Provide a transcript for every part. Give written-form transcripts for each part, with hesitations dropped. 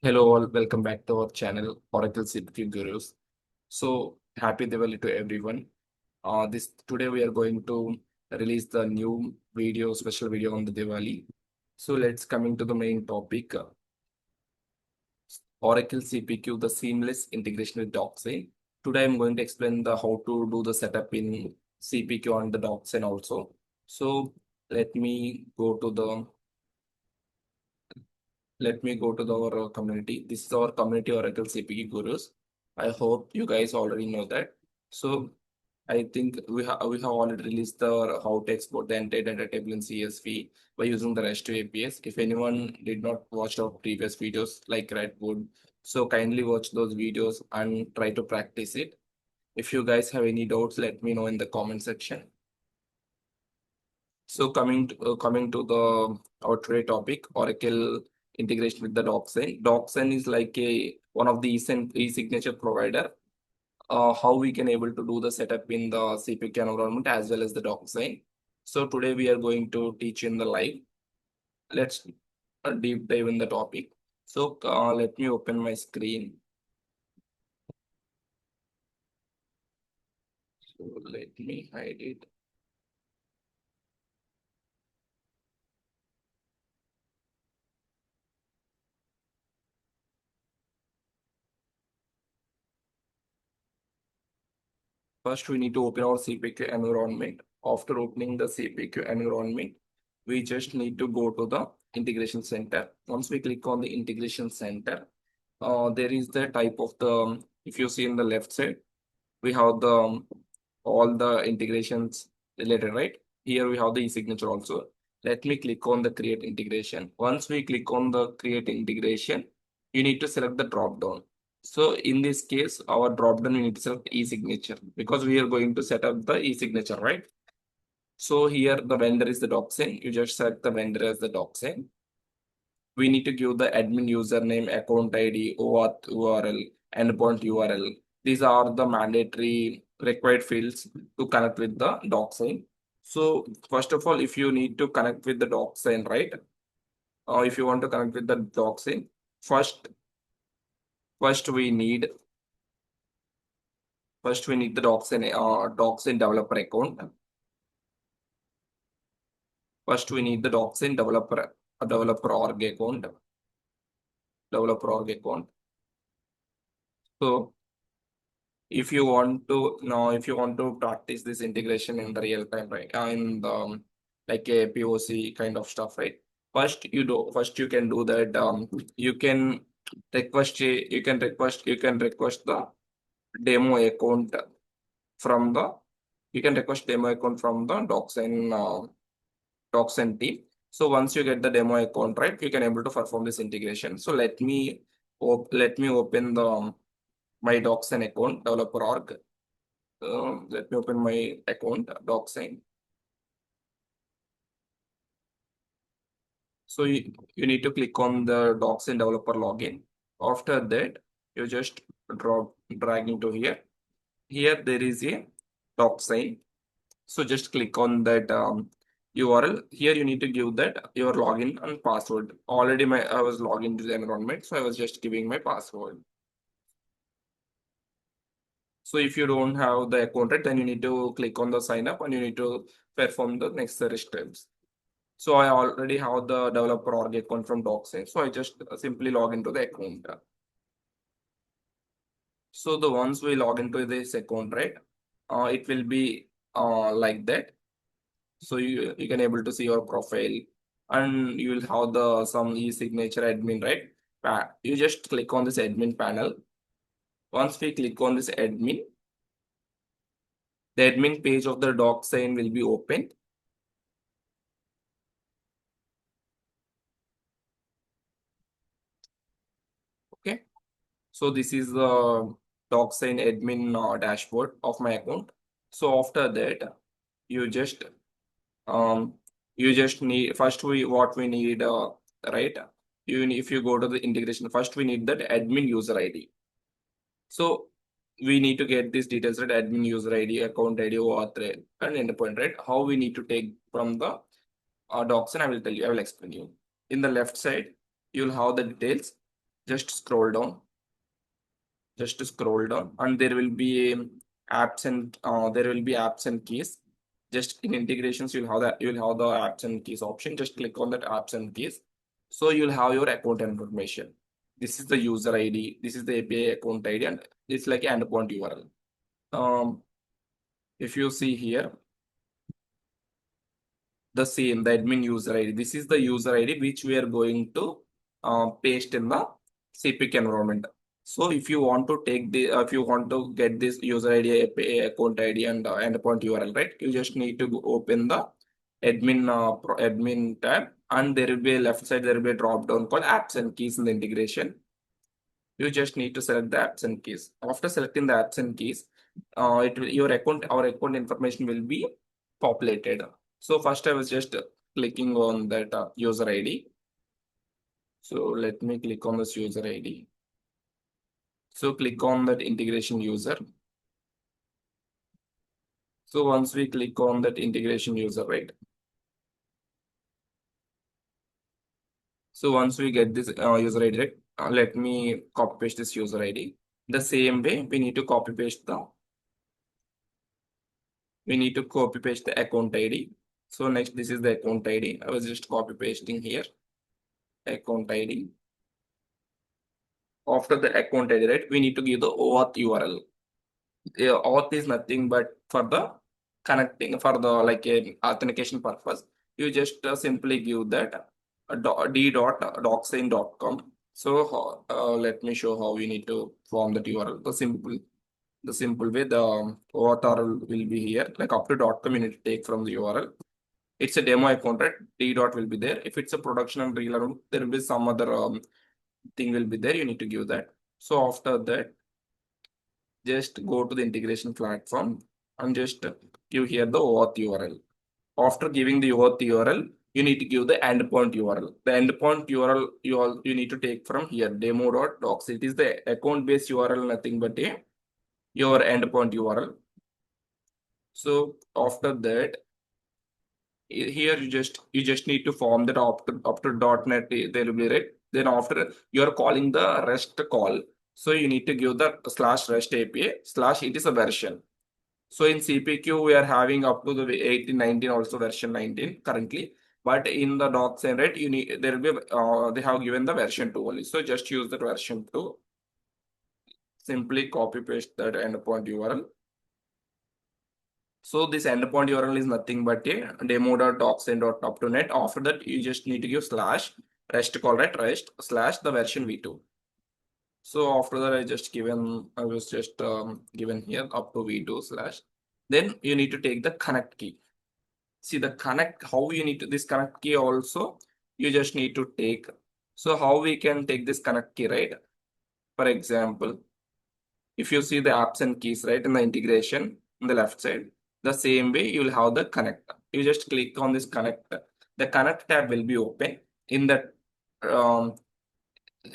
Hello all, welcome back to our channel Oracle CPQ Gurus. So happy Diwali to everyone. This today we are going to release the new video, special video on the Diwali. So let's coming to the main topic. Oracle CPQ, the seamless integration with DocuSign. Today I'm going to explain the how to do the setup in CPQ on the DocuSign also. So let me go to the our community. This is our community Oracle CPQ Gurus. I hope you guys already know that. So I think we have already released the how to export the entire data table in CSV by using the REST APIs. If anyone did not watch our previous videos like Redwood, so kindly watch those videos and try to practice it. If you guys have any doubts, let me know in the comment section. So coming to the our today topic, Oracle integration with the DocuSign. DocuSign is like a one of the e-signature provider. How we can able to do the setup in the CPQ environment as well as the DocuSign. So today we are going to teach in the live. Let's deep dive in the topic. So let me open my screen. So let me hide it. First, we need to open our CPQ environment. After opening the CPQ environment, we just need to go to the integration center. Once we click on the integration center, there is the type of the, if you see in the left side, we have the all the integrations related, right? Here we have the e-signature also. Let me click on the create integration. Once we click on the create integration, you need to select the drop down. So in this case, our drop down we need to select e-signature because we are going to set up the e-signature, right? So here the vendor is the DocuSign. You just select the vendor as the DocuSign. We need to give the admin username, account ID, OAuth URL, endpoint URL. These are the mandatory required fields to connect with the DocuSign. So first of all, if you need to connect with the DocuSign, right? Or if you want to connect with the DocuSign, first, first we need the DocuSign developer account. First we need the DocuSign developer org account. Developer org account. So if you want to practice this integration in the real time, right? In the like a POC kind of stuff, right? First you can do that. You can request the demo account from the DocuSign team. So once you get the demo account, right, you can able to perform this integration. So let me open the my DocuSign account developer org. Let me open my account DocuSign. So you need to click on the DocuSign developer login. After that, you just drag into here. Here there is a DocuSign. So just click on that URL. Here you need to give that your login and password. Already I was logged into the environment, so I was just giving my password. So if you don't have the account, right, then you need to click on the sign up and you need to perform the necessary steps. So I already have the developer org account from DocuSign. So I just simply log into the account. So the once we log into this account, right, it will be like that. So you can able to see your profile and you will have the some e-signature admin, right? You just click on this admin panel. Once we click on this admin, the admin page of the DocuSign will be open. Okay. So this is the DocuSign admin dashboard of my account. So after that, you just um need first we what we need right. If you go to the integration, first we need that admin user ID. So we need to get these details, right? Admin user ID, account ID, OAuth, and endpoint, right? How we need to take from the docs, and I will tell you, I will explain you. In the left side, you'll have the details. Just scroll down. And there will be apps and keys. Just in integrations, you'll have the apps and keys option. Just click on that apps and keys. So you'll have your account information. This is the user ID. This is the API account ID, and it's like an endpoint URL. If you see here, the admin user ID. This is the user ID which we are going to paste in the CPQ environment. So if you want to if you want to get this user ID, API account ID, and endpoint URL, right? You just need to open the admin tab, and there will be a left side. There will be a drop down called apps and keys in the integration. You just need to select the apps and keys. After selecting the apps and keys, our account information will be populated. So first I was just clicking on that user ID. So let me click on this user ID. So click on that integration user. So once we click on that integration user, right? So once we get this user ID, right, let me copy paste this user ID. The same way we need to copy paste the account ID. So next, this is the account ID. I was just copy pasting here, account ID. After the account ID, right, we need to give the OAuth URL. OAuth is nothing but for the connecting, for the like a authentication purpose. You just simply give that d.docsign.com. So let me show how we need to form that URL. The simple way, the OAuth URL will be here. Like up to .com, you need to take from the URL. It's a demo account, right? D dot will be there. If it's a production and real, there will be some other thing will be there. You need to give that. So after that, just go to the integration platform and just give here the OAuth URL. After giving the OAuth URL, you need to give the endpoint URL. The endpoint URL you need to take from here, demo.docs. It is the account based URL, nothing but your endpoint URL. So after that, here you just need to form that up to .NET. There will be, right. Then after you're calling the REST call, so you need to give the /REST API / it is a version. So in CPQ we are having up to the 18, 19, also version 19 currently. But in the DocuSign, right, you need there will be they have given the version 2 only. So just use that version 2. Simply copy paste that endpoint URL. So this endpoint URL is nothing but a demo.docsign.up2net. After that, you just need to give /REST call, right? REST / the version v2. So after that, I was just given here up to v2 / then you need to take the connect key. See the connect, how you need to this connect key also, you just need to take. So how we can take this connect key, right? For example, if you see the apps and keys, right, in the integration in the left side, the same way you will have the connect. You just click on this connect. The connect tab will be open. In that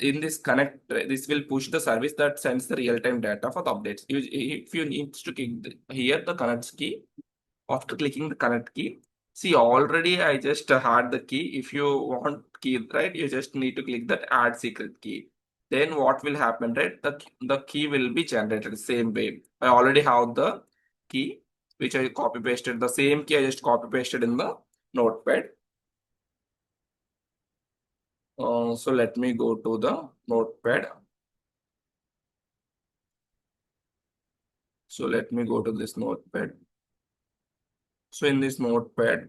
in this connect, this will push the service that sends the real-time data for the updates. If you need to click here the connect key, after clicking the connect key, see already I just had the key. If you want key, right, you just need to click that add secret key. Then what will happen, right? The key will be generated the same way. I already have the key which I copy pasted. The same key I just copy pasted in the notepad. So let me go to the notepad. So let me go to this notepad. So in this notepad,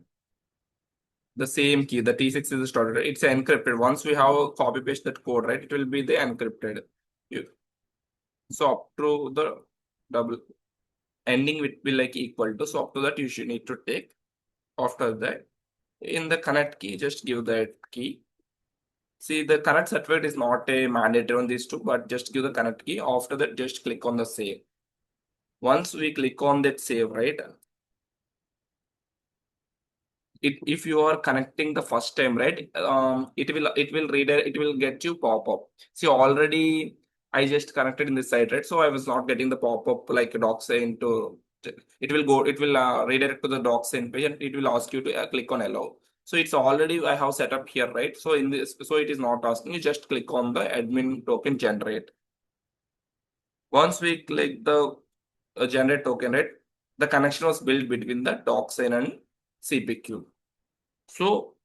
the same key, the T6 is stored. It's encrypted. Once we have copy paste that code, right, it will be the encrypted. So up to the double ending will be like equal to. So up to that you should need to take. After that, in the connect key, just give that key. See, the connect certificate is not a mandatory on these two, but just give the connect key. After that, just click on the save. Once we click on that save, right? If you are connecting the first time, right, it will get you pop-up. See, already I just connected in this site, right? So I was not getting the pop-up like DocuSign to it will redirect to the DocuSign page, and it will ask you to click on allow. So it's already I have set up here, right? So in this, so it is not asking. You just click on the admin token generate. Once we click the generate token, right, the connection was built between the DocuSign and CPQ. So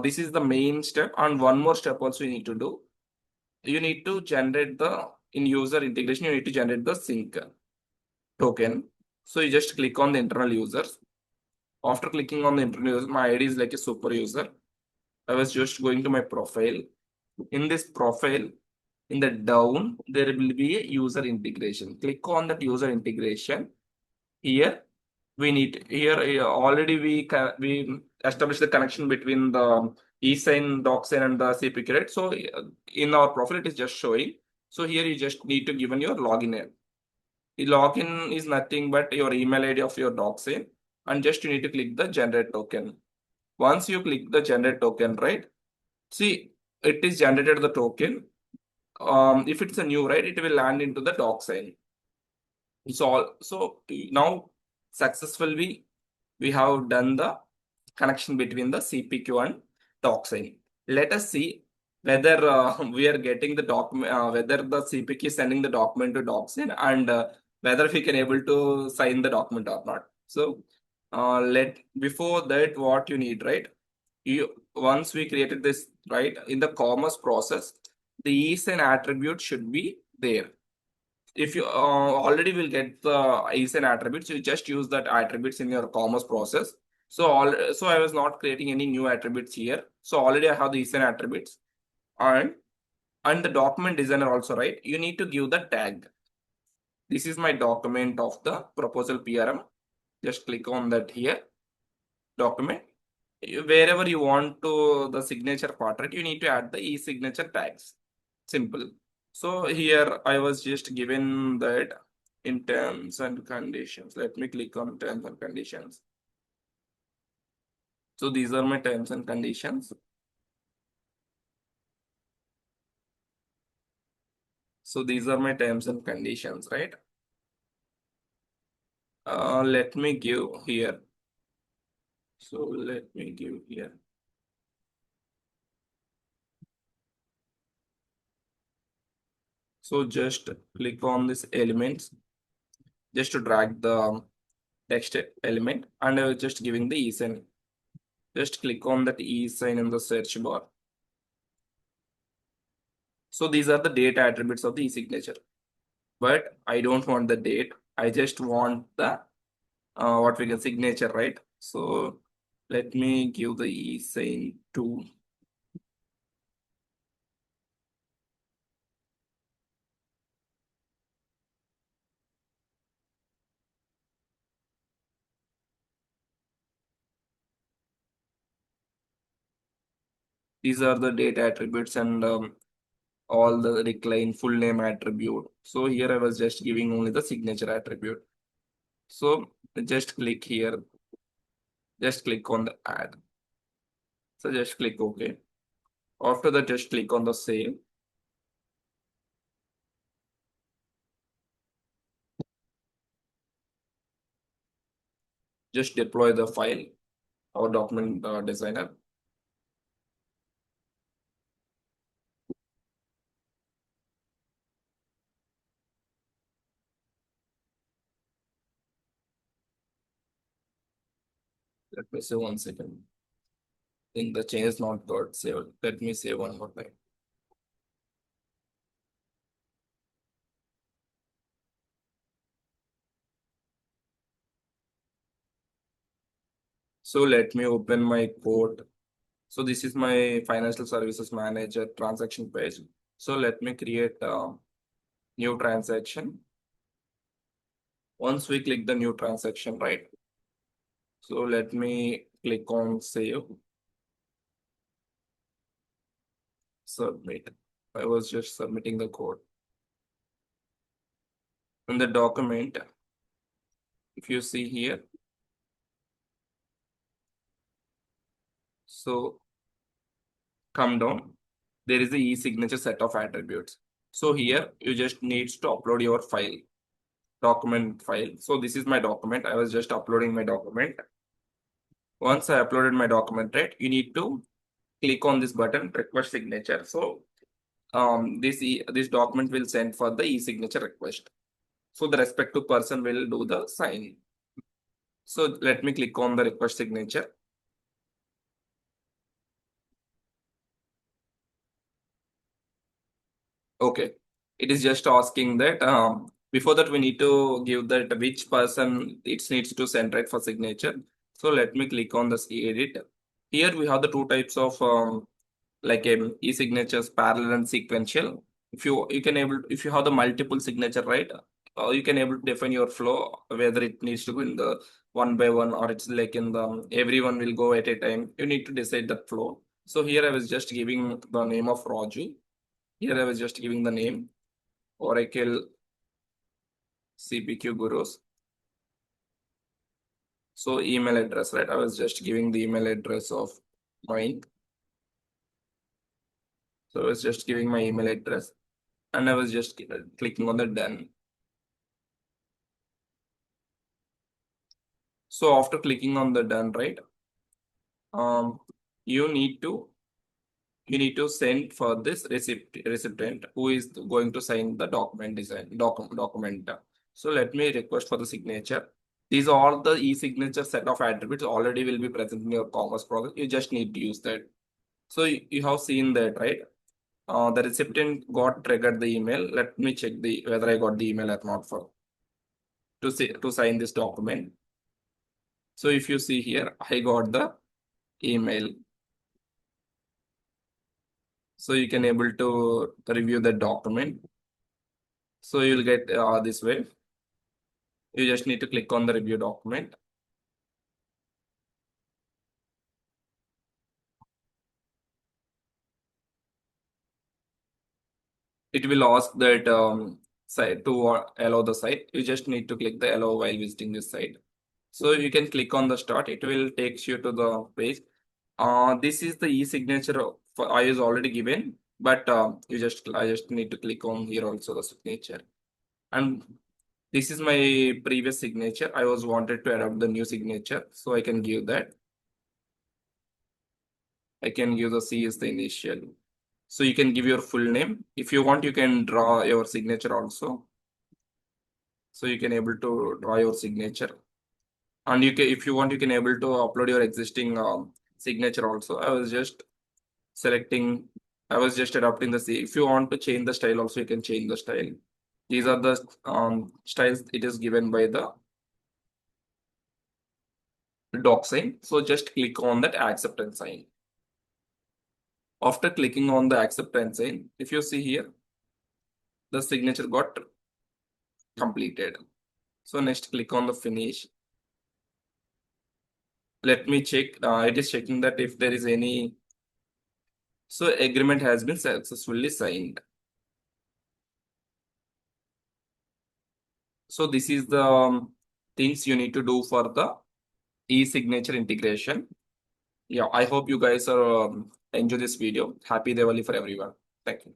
this is the main step, and one more step also you need to do. You need to generate the in user integration. You need to generate the sync token. So you just click on the internal users. After clicking on the internal user, my ID is like a super user. I was just going to my profile. In this profile, in the down, there will be a user integration. Click on that user integration. Here, we need here already we established the connection between the eSign, DocuSign, and the CPQ, right? So in our profile, it is just showing. So here you just need to give in your login name. The login is nothing but your email ID of your DocuSign, and just you need to click the generate token. Once you click the generate token, right? See, it is generated the token. If it's a new, right, it will land into the DocuSign. It's all. So now successfully we have done the connection between the CPQ and DocuSign. Let us see whether we are getting the document, whether the CPQ is sending the document to DocuSign, and whether we can able to sign the document or not. So let before that, what you need, right? You once we created this, right, in the commerce process, the eSign attribute should be there. If you already will get the eSign attributes, you just use that attributes in your commerce process. So I was not creating any new attributes here. So already I have the eSign attributes, and the document designer also, right? You need to give the tag. This is my document of the proposal PRM. Just click on that here, document. Wherever you want to the signature part, right? You need to add the e-signature tags. Simple. So here I was just given that in terms and conditions. Let me click on terms and conditions. So these are my terms and conditions. So these are my terms and conditions, right? Let me give here. So let me give here. So just click on this elements, just to drag the text element, and I was just giving the eSign. Just click on that eSign in the search bar. So these are the data attributes of the e-signature. But I don't want the date. I just want the what we can signature, right? So let me give the eSign to. These are the data attributes, and all the decline full name attribute. So here I was just giving only the signature attribute. So just click here. Just click on the add. So just click OK. After that, just click on the save. Just deploy the file, our document designer. Let me say 1 second. I think the change is not got saved. Let me say one more time. So let me open my code. So this is my financial services manager transaction page. So let me create a new transaction. Once we click the new transaction, right? So let me click on save, submit. I was just submitting the code. In the document, if you see here, so come down, there is the e-signature set of attributes. So here you just needs to upload your file, document file. So this is my document. I was just uploading my document. Once I uploaded my document, right, you need to click on this button, request signature. So this document will send for the e-signature request. So the respective person will do the sign. So let me click on the request signature. Okay, it is just asking that before that we need to give that which person it needs to send, right, for signature. So let me click on the edit. Here we have the two types of like e-signatures, parallel and sequential. If you can able, if you have the multiple signature, right, you can able to define your flow whether it needs to go in the one by one or it's like in the everyone will go at a time. You need to decide the flow. So here I was just giving the name of Raju. Here I was just giving the name Oracle CPQ Gurus. So email address, right? I was just giving the email address of mine. So I was just giving my email address and I was just clicking on the done. So after clicking on the done, right, um, you need to send for this recipient who is going to sign the document. So let me request for the signature. These are all the e-signature set of attributes already will be present in your commerce project. You just need to use that. So you have seen that, right? The recipient got triggered the email. Let me check the whether I got the email or not for to sign this document. So if you see here, I got the email. So you can able to review the document. So you'll get this way. You just need to click on the review document. It will ask that site to allow the site. You just need to click the allow while visiting this site. So you can click on the start. It will take you to the page. This is the e-signature for I is already given, but I just need to click on here also the signature. And this is my previous signature. I was wanted to adopt the new signature, so I can give that. I can give the C as the initial. So you can give your full name. If you want, you can draw your signature also. So you can able to draw your signature. And you can, if you want, you can able to upload your existing signature also. I was just selecting, I was just adopting the C. If you want to change the style also, you can change the style. These are the styles it is given by the DocuSign. So just click on that accept and sign. After clicking on the accept and sign, if you see here, the signature got completed. So next click on the finish. Let me check. It is checking that if there is any. So agreement has been successfully signed. So this is the things you need to do for the e-signature integration. Yeah, I hope you guys are enjoy this video. Happy Diwali for everyone. Thank you.